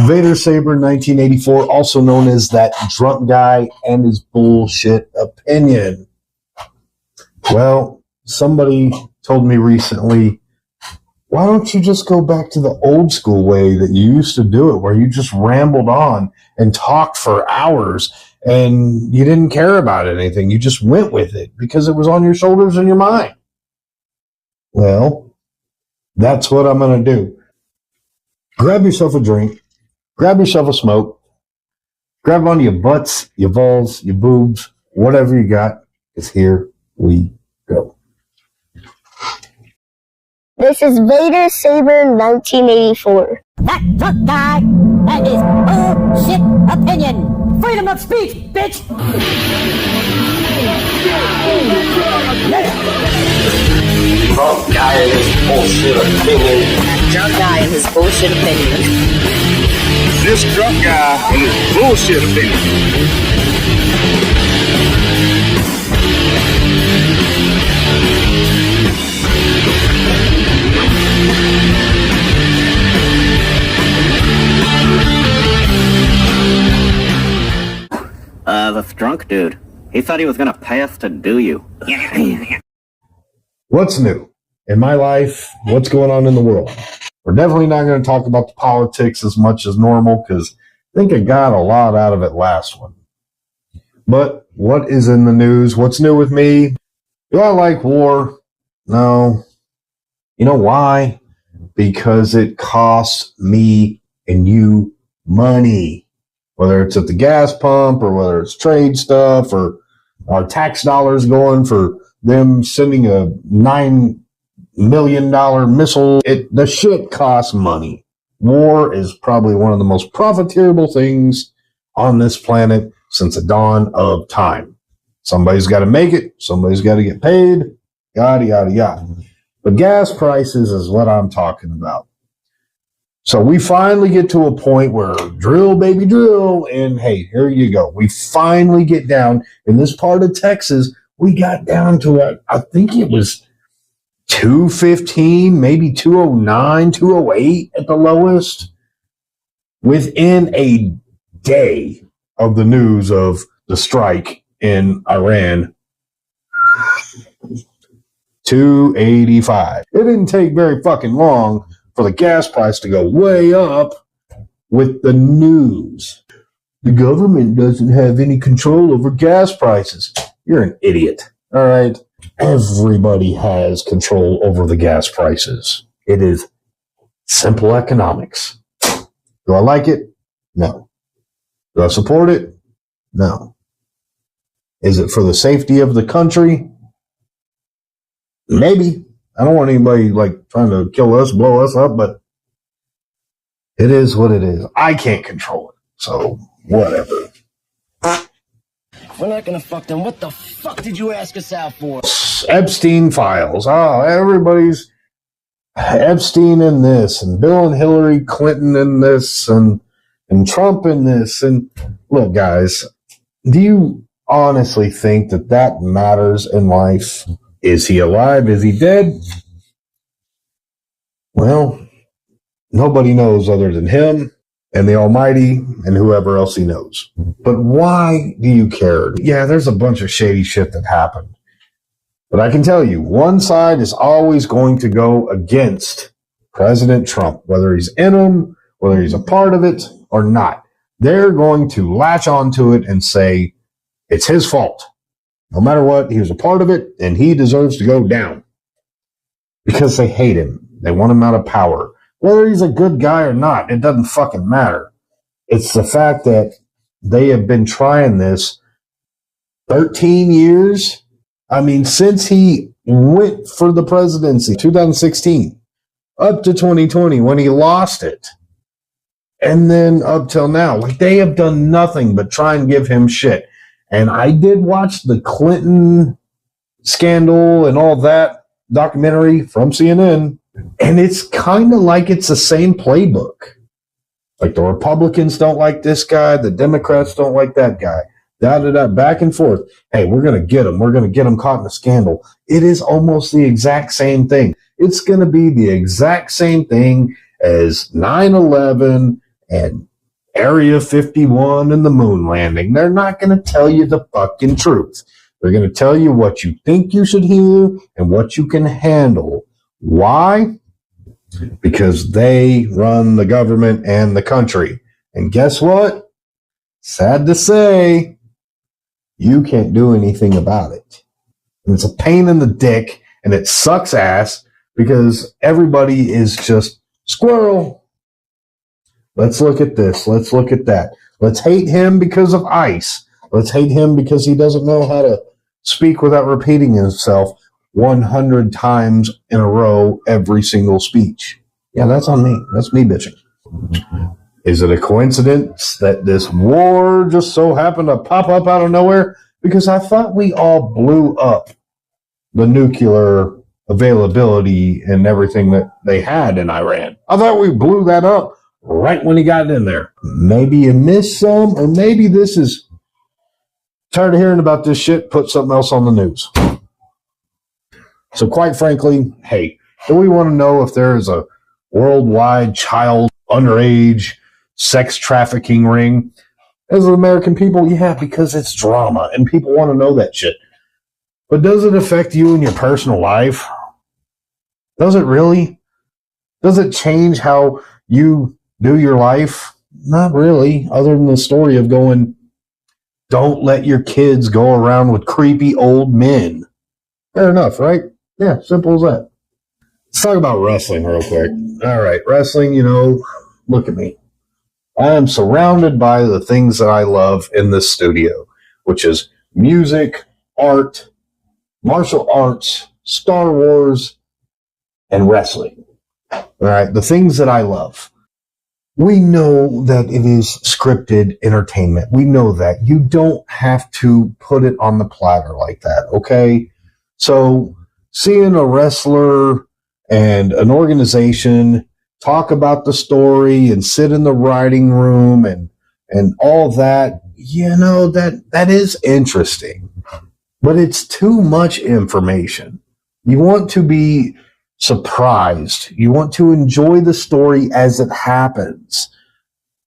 Vader Saber 1984, also known as that drunk guy and his bullshit opinion. Well, somebody told me recently, why don't you just go back to the old school way that you used to do it, where you just rambled on and talked for hours and you didn't care about anything. You just went with it because it was on your shoulders and your mind. Well, that's what I'm going to do. Grab yourself a drink, grab yourself a smoke, grab onto your butts, your balls, your boobs, whatever you got, because here we go. This is Vader Saber 1984. That drunk guy, that is bullshit opinion. Freedom of speech, bitch! Drunk guy and his bullshit opinion. Drunk guy and his bullshit opinion. This drunk guy and his bullshit opinion. The drunk dude. He thought he was gonna pay us to do you. What's new in my life? What's going on in the world? We're definitely not going to talk about the politics as much as normal because I think I got a lot out of it last one. But what is in the news? What's new with me? Do I like war? No. You know why? Because it costs me and you money. Whether it's at the gas pump or whether it's trade stuff or our tax dollars going for them sending a $9 million missile. The shit costs money. War is probably one of the most profitable things on this planet since the dawn of time. Somebody's got to make it. Somebody's got to get paid. Yada, yada, yada. But gas prices is what I'm talking about. So we finally get to a point where drill, baby, drill. And hey, here you go. We finally get down in this part of Texas. We got down to, I think it was 215, maybe 209, 208 at the lowest. Within a day of the news of the strike in Iran, 285. It didn't take very fucking long for the gas price to go way up with the news. The government doesn't have any control over gas prices. You're an idiot. All right. Everybody has control over the gas prices. It is simple economics. Do I like it? No. Do I support it? No. Is it for the safety of the country? Maybe. I don't want anybody like trying to kill us, blow us up, but it is what it is. I can't control it. So whatever. We're not gonna fuck them. What the fuck did you ask us out for? Epstein files. Oh, everybody's Epstein in this, and Bill and Hillary Clinton in this, and Trump in this. And look, guys, do you honestly think that that matters in life? Is he alive? Is he dead? Well, nobody knows other than him and the Almighty and whoever else he knows. But why do you care? Yeah, there's a bunch of shady shit that happened. But I can tell you, one side is always going to go against President Trump, whether he's in them, whether he's a part of it or not. They're going to latch onto it and say it's his fault. No matter what, he was a part of it, and he deserves to go down. Because they hate him. They want him out of power. Whether he's a good guy or not, it doesn't fucking matter. It's the fact that they have been trying this 13 years. I mean, since he went for the presidency, 2016, up to 2020, when he lost it. And then up till now. Like, they have done nothing but try and give him shit. And I did watch the Clinton scandal and all that documentary from CNN. And it's kind of like it's the same playbook. Like the Republicans don't like this guy. The Democrats don't like that guy. Back and forth. Hey, we're going to get him. We're going to get him caught in a scandal. It is almost the exact same thing. It's going to be the exact same thing as 9/11 and Area 51 and the moon landing. They're not going to tell you the fucking truth. They're going to tell you what you think you should hear and what you can handle. Why? Because they run the government and the country. And guess what? Sad to say, you can't do anything about it. And it's a pain in the dick, and it sucks ass because everybody is just squirrel. Let's look at this. Let's look at that. Let's hate him because of ICE. Let's hate him because he doesn't know how to speak without repeating himself 100 times in a row every single speech. Yeah, that's on me. That's me bitching. Is it a coincidence that this war just so happened to pop up out of nowhere? Because I thought we all blew up the nuclear availability and everything that they had in Iran. I thought we blew that up right when he got in there. Maybe you missed some, or maybe this is tired of hearing about this shit, put something else on the news. So quite frankly, hey, do we want to know if there is a worldwide child underage sex trafficking ring? As American people, yeah, because it's drama and people want to know that shit. But does it affect you in your personal life? Does it really? Does it change how you do your life? Not really, other than the story of going, don't let your kids go around with creepy old men. Fair enough, right? Yeah, simple as that. Let's talk about wrestling real quick. All right, wrestling, look at me. I am surrounded by the things that I love in this studio, which is music, art, martial arts, Star Wars, and wrestling. All right, the things that I love. We know that it is scripted entertainment. We know that. You don't have to put it on the platter like that, okay? So seeing a wrestler and an organization talk about the story and sit in the writing room and all that, that is interesting. But it's too much information. You want to be surprised. You want to enjoy the story as it happens.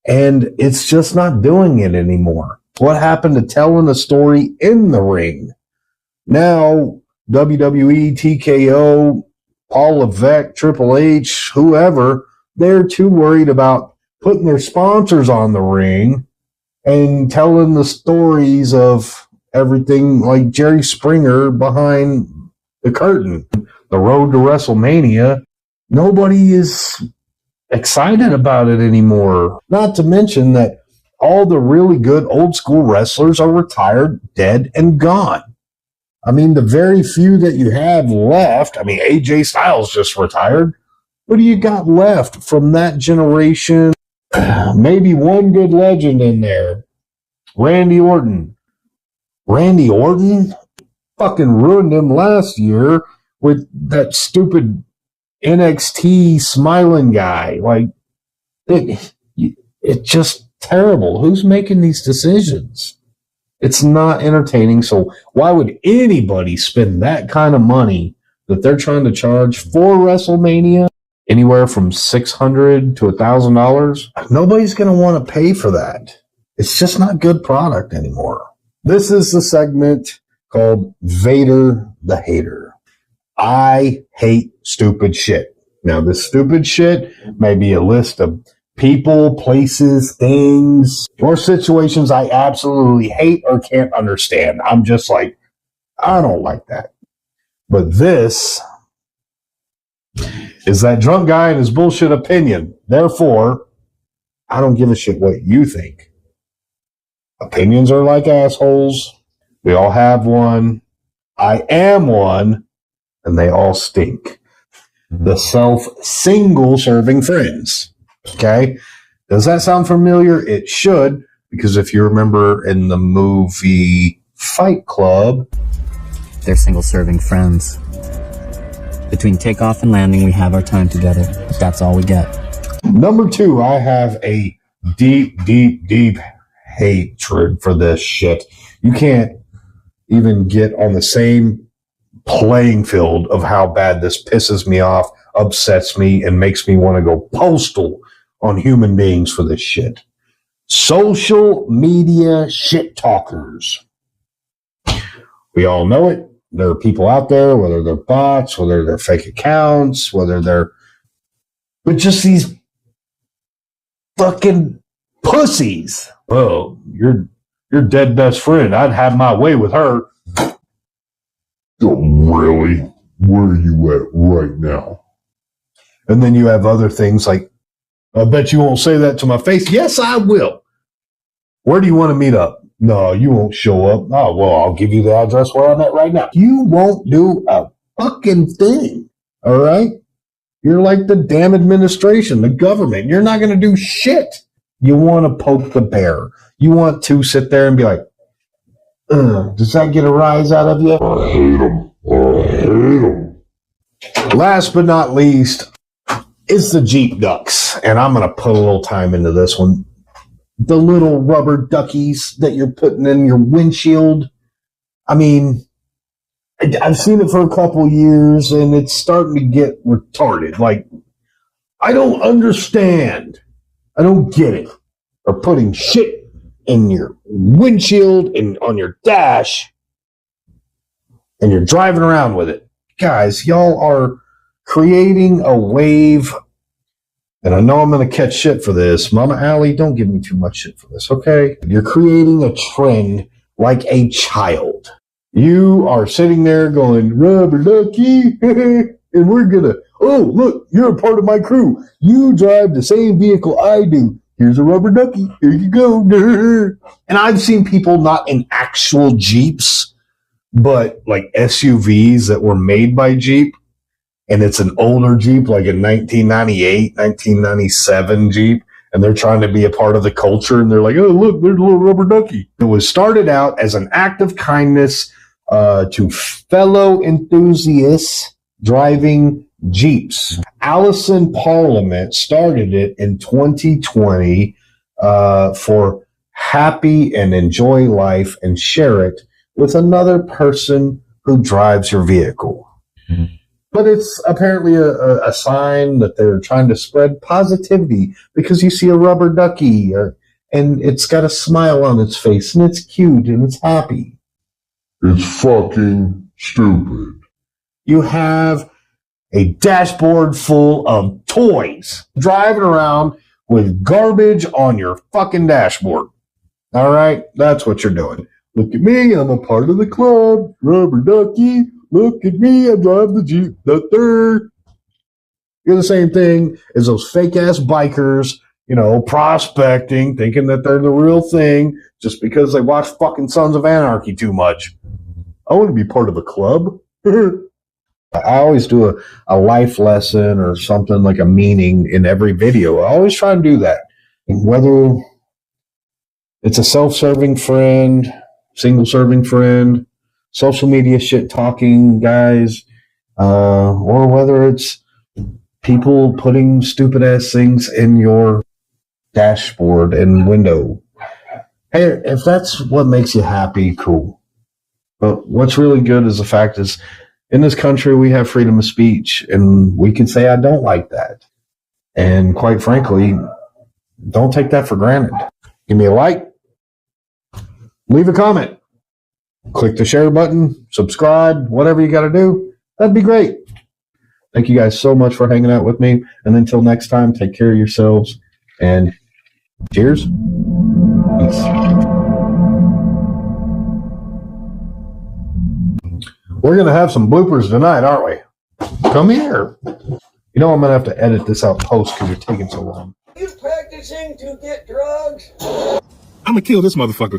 And it's just not doing it anymore. What happened to telling a story in the ring? Now, WWE, TKO, Paul Levesque, Triple H, whoever, they're too worried about putting their sponsors on the ring and telling the stories of everything like Jerry Springer behind the curtain. The road to WrestleMania, nobody is excited about it anymore. Not to mention that all the really good old school wrestlers are retired, dead, and gone. I mean, the very few that you have left, AJ Styles just retired. What do you got left from that generation? Maybe one good legend in there. Randy Orton. Randy Orton fucking ruined him last year with that stupid NXT smiling guy. Like, it's just terrible. Who's making these decisions? It's not entertaining. So why would anybody spend that kind of money that they're trying to charge for WrestleMania? Anywhere from $600 to $1,000. Nobody's going to want to pay for that. It's just not good product anymore. This is the segment called Vader the Hater. I hate stupid shit. Now, this stupid shit may be a list of people, places, things, or situations I absolutely hate or can't understand. I'm just like, I don't like that. But this is that drunk guy and his bullshit opinion. Therefore, I don't give a shit what you think. Opinions are like assholes. We all have one. I am one. And they all stink. The single serving friends. Okay? Does that sound familiar? It should, because if you remember in the movie Fight Club, they're single-serving friends. Between takeoff and landing, we have our time together. That's all we get. Number 2, I have a deep, deep, deep hatred for this shit. You can't even get on the same playing field of how bad this pisses me off, upsets me, and makes me want to go postal on human beings for this shit. Social media shit talkers. We all know it. There are people out there, whether they're bots, whether they're fake accounts, but just these fucking pussies. Oh, your dead best friend. I'd have my way with her. Oh, really? Where are you at right now? And then you have other things like, I bet you won't say that to my face. Yes, I will. Where do you want to meet up? No, you won't show up. Oh, well, I'll give you the address where I'm at right now. You won't do a fucking thing. All right? You're like the damn administration, the government. You're not going to do shit. You want to poke the bear. You want to sit there and be like, does that get a rise out of you? I hate them. I hate them. Last but not least is the Jeep ducks. And I'm going to put a little time into this one. The little rubber duckies that you're putting in your windshield. I mean, I've seen it for a couple years and it's starting to get retarded. Like, I don't understand. I don't get it. Or putting shit in your windshield and on your dash and you're driving around with it. Guys, y'all are creating a wave. And I know I'm going to catch shit for this. Mama Allie, don't give me too much shit for this, okay? You're creating a trend like a child. You are sitting there going, rubber ducky, and we're going to, oh, look, you're a part of my crew. You drive the same vehicle I do. Here's a rubber ducky. Here you go. And I've seen people not in actual Jeeps, but like SUVs that were made by Jeep. And it's an older Jeep, like a 1998, 1997 Jeep, and they're trying to be a part of the culture, and they're like, oh, look, there's a little rubber ducky. It was started out as an act of kindness to fellow enthusiasts driving Jeeps. Allison Parliament started it in 2020 for happy and enjoy life and share it with another person who drives your vehicle. Mm-hmm. But it's apparently a sign that they're trying to spread positivity because you see a rubber ducky and it's got a smile on its face and it's cute and it's happy. It's fucking stupid. You have a dashboard full of toys driving around with garbage on your fucking dashboard. All right? That's what you're doing. Look at me. I'm a part of the club. Rubber ducky. Look at me, I drive the Jeep. You're the same thing as those fake-ass bikers, prospecting, thinking that they're the real thing just because they watch fucking Sons of Anarchy too much. I want to be part of a club. I always do a life lesson or something like a meaning in every video. I always try and do that. And whether it's a self-serving friend, single-serving friend, social media shit talking guys, or whether it's people putting stupid ass things in your dashboard and window. Hey, if that's what makes you happy, cool. But what's really good is the fact is in this country we have freedom of speech and we can say I don't like that. And quite frankly, don't take that for granted. Give me a like, leave a comment. Click the share button, subscribe, whatever you got to do. That'd be great. Thank you guys so much for hanging out with me. And until next time, take care of yourselves. And cheers. Peace. We're going to have some bloopers tonight, aren't we? Come here. I'm going to have to edit this out post because you're taking so long. You practicing to get drugs? I'm gonna kill this motherfucker.